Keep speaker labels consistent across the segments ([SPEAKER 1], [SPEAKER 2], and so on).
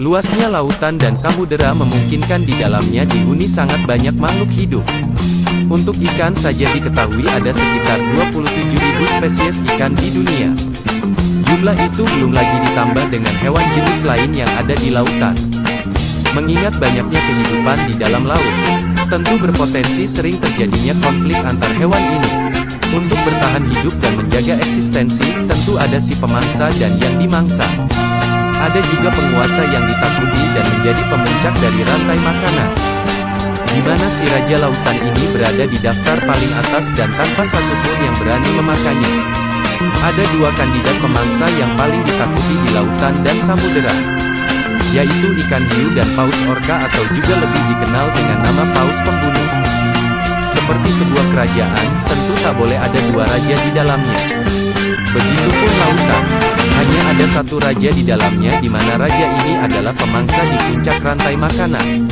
[SPEAKER 1] Luasnya lautan dan samudera memungkinkan di dalamnya dihuni sangat banyak makhluk hidup. Untuk ikan saja diketahui ada sekitar 27.000 spesies ikan di dunia. Jumlah itu belum lagi ditambah dengan hewan jenis lain yang ada di lautan. Mengingat banyaknya kehidupan di dalam laut, tentu berpotensi sering terjadinya konflik antar hewan ini. Untuk bertahan hidup dan menjaga eksistensi, tentu ada si pemangsa dan yang dimangsa. Ada juga penguasa yang ditakuti dan menjadi pemuncak dari rantai makanan. Di mana si raja lautan ini berada di daftar paling atas dan tanpa satupun yang berani memakannya. Ada dua kandidat pemangsa yang paling ditakuti di lautan dan samudera, yaitu ikan hiu dan paus orca atau juga lebih dikenal dengan nama paus pembunuh. Seperti sebuah kerajaan, tentu tak boleh ada dua raja di dalamnya. Begitupun lautan, hanya ada satu raja di dalamnya di mana raja ini adalah pemangsa di puncak rantai makanan.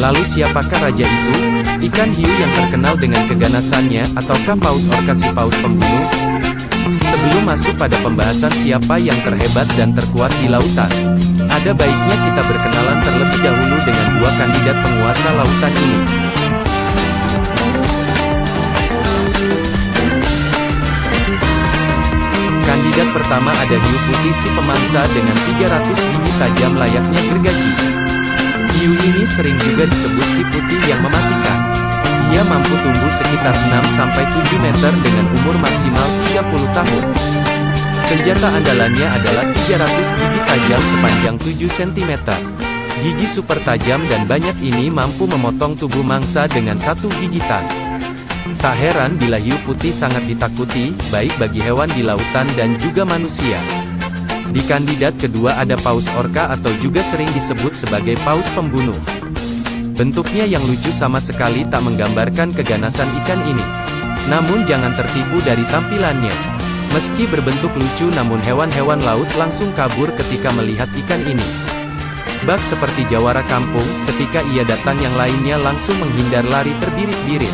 [SPEAKER 1] Lalu siapakah raja itu? Ikan hiu yang terkenal dengan keganasannya, ataukah paus orca si paus pembunuh? Sebelum masuk pada pembahasan siapa yang terhebat dan terkuat di lautan, ada baiknya kita berkenalan terlebih dahulu dengan dua kandidat penguasa lautan ini. Kandidat pertama ada hiu putih si pemangsa dengan 300 gigi tajam layaknya gergaji. Hiu ini sering juga disebut si putih yang mematikan. Ia mampu tumbuh sekitar 6-7 meter dengan umur maksimal 30 tahun. Senjata andalannya adalah 300 gigi tajam sepanjang 7 cm. Gigi super tajam dan banyak ini mampu memotong tubuh mangsa dengan satu gigitan. Tak heran bila hiu putih sangat ditakuti, baik bagi hewan di lautan dan juga manusia. Di kandidat kedua ada paus orca atau juga sering disebut sebagai paus pembunuh. Bentuknya yang lucu sama sekali tak menggambarkan keganasan ikan ini. Namun jangan tertipu dari tampilannya. Meski berbentuk lucu namun hewan-hewan laut langsung kabur ketika melihat ikan ini. Bak seperti jawara kampung, ketika ia datang yang lainnya langsung menghindar lari terbirit-birit.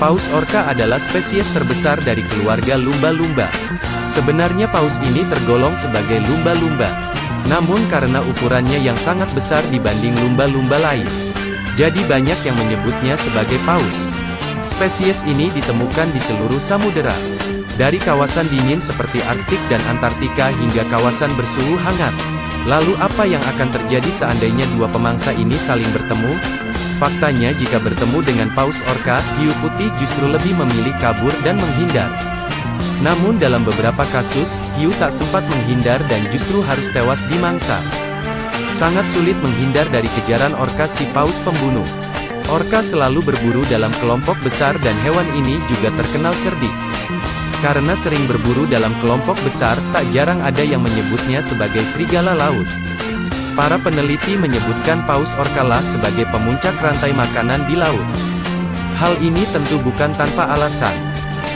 [SPEAKER 1] Paus orca adalah spesies terbesar dari keluarga lumba-lumba. Sebenarnya paus ini tergolong sebagai lumba-lumba. Namun karena ukurannya yang sangat besar dibanding lumba-lumba lain, jadi banyak yang menyebutnya sebagai paus. Spesies ini ditemukan di seluruh samudera. Dari kawasan dingin seperti Arktik dan Antartika hingga kawasan bersuhu hangat. Lalu apa yang akan terjadi seandainya dua pemangsa ini saling bertemu? Faktanya jika bertemu dengan paus orca, hiu putih justru lebih memilih kabur dan menghindar. Namun dalam beberapa kasus, hiu tak sempat menghindar dan justru harus tewas dimangsa. Sangat sulit menghindar dari kejaran orca si paus pembunuh. Orca selalu berburu dalam kelompok besar dan hewan ini juga terkenal cerdik. Karena sering berburu dalam kelompok besar, tak jarang ada yang menyebutnya sebagai serigala laut. Para peneliti menyebutkan paus orca lah sebagai pemuncak rantai makanan di laut. Hal ini tentu bukan tanpa alasan.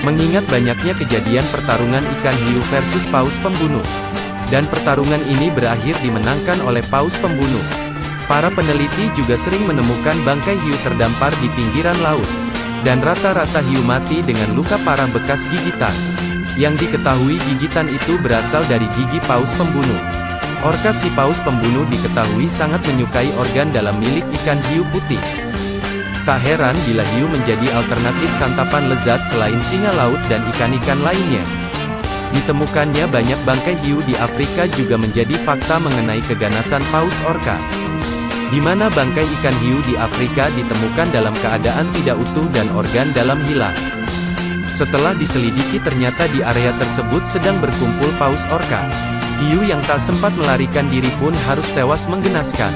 [SPEAKER 1] Mengingat banyaknya kejadian pertarungan ikan hiu versus paus pembunuh. Dan pertarungan ini berakhir dimenangkan oleh paus pembunuh. Para peneliti juga sering menemukan bangkai hiu terdampar di pinggiran laut. Dan rata-rata hiu mati dengan luka parah bekas gigitan. Yang diketahui gigitan itu berasal dari gigi paus pembunuh. Orca si paus pembunuh diketahui sangat menyukai organ dalam milik ikan hiu putih. Tak heran bila hiu menjadi alternatif santapan lezat selain singa laut dan ikan-ikan lainnya. Ditemukannya banyak bangkai hiu di Afrika juga menjadi fakta mengenai keganasan paus orca. Di mana bangkai ikan hiu di Afrika ditemukan dalam keadaan tidak utuh dan organ dalam hilang. Setelah diselidiki ternyata di area tersebut sedang berkumpul paus orca. Hiu yang tak sempat melarikan diri pun harus tewas menggenaskan.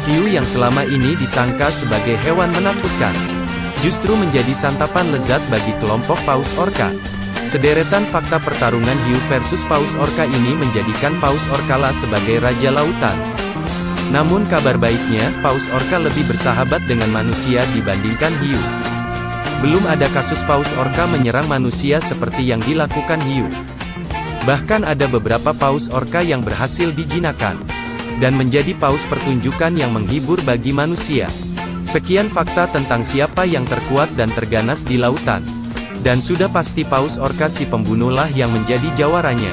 [SPEAKER 1] Hiu yang selama ini disangka sebagai hewan menakutkan, justru menjadi santapan lezat bagi kelompok paus orca. Sederetan fakta pertarungan hiu versus paus orca ini menjadikan paus orca lah sebagai raja lautan. Namun kabar baiknya, paus orca lebih bersahabat dengan manusia dibandingkan hiu. Belum ada kasus paus orca menyerang manusia seperti yang dilakukan hiu. Bahkan ada beberapa paus orca yang berhasil dijinakkan. Dan menjadi paus pertunjukan yang menghibur bagi manusia. Sekian fakta tentang siapa yang terkuat dan terganas di lautan. Dan sudah pasti paus orca si pembunuh lah yang menjadi jawaranya.